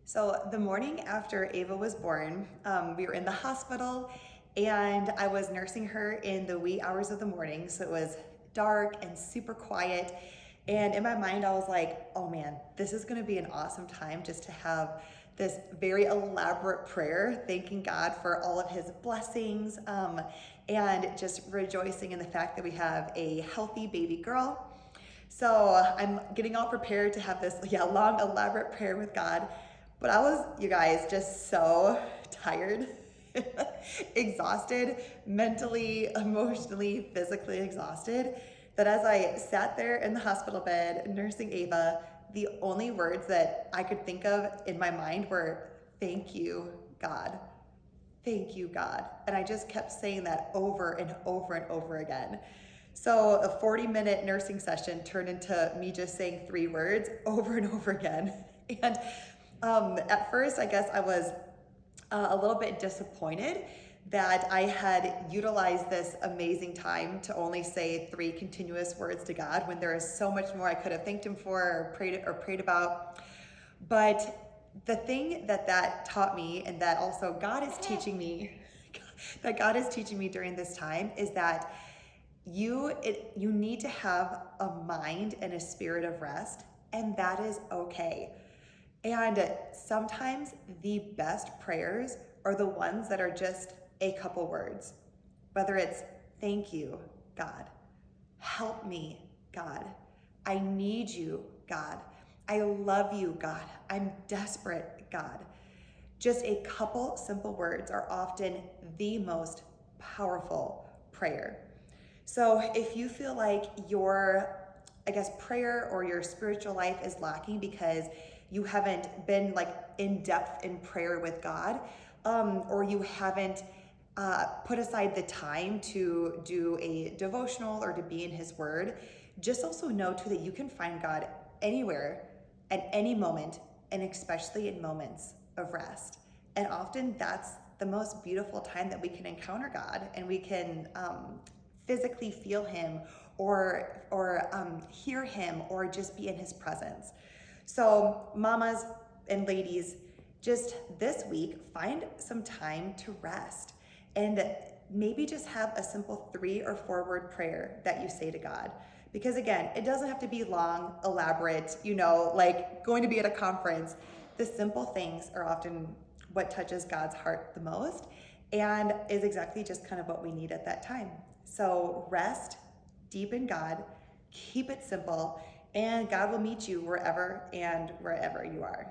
So the morning after Ava was born, we were in the hospital and I was nursing her in the wee hours of the morning. So it was dark and super quiet. And in my mind, I was like, oh man, this is gonna be an awesome time just to have this very elaborate prayer, thanking God for all of his blessings, and just rejoicing in the fact that we have a healthy baby girl. So I'm getting all prepared to have this long, elaborate prayer with God. But I was, you guys, just so tired, exhausted, mentally, emotionally, physically exhausted, that as I sat there in the hospital bed nursing Ava, the only words that I could think of in my mind were, thank you, God. Thank you, God. And I just kept saying that over and over and over again. So a 40-minute nursing session turned into me just saying three words over and over again. And at first, I guess I was a little bit disappointed that I had utilized this amazing time to only say three continuous words to God when there is so much more I could have thanked him for or prayed about. But the thing that taught me, and that also God is teaching me, that God is teaching me during this time, is that you need to have a mind and a spirit of rest, and that is okay. And sometimes the best prayers are the ones that are just a couple words, whether it's thank you, God, help me, God, I need you, God, I love you, God, I'm desperate, God. Just a couple simple words are often the most powerful prayer. So if you feel like your, prayer or your spiritual life is lacking because you haven't been in depth in prayer with God, or you haven't put aside the time to do a devotional or to be in his word, just also know too that you can find God anywhere at any moment, and especially in moments of rest. And often that's the most beautiful time that we can encounter God, and we can physically feel him or hear him or just be in his presence. So mamas and ladies, just this week, find some time to rest and maybe just have a simple 3 or 4 word prayer that you say to God. Because again, it doesn't have to be long, elaborate, like going to be at a conference. The simple things are often what touches God's heart the most and is exactly just kind of what we need at that time. So rest deep in God, keep it simple, and God will meet you wherever you are.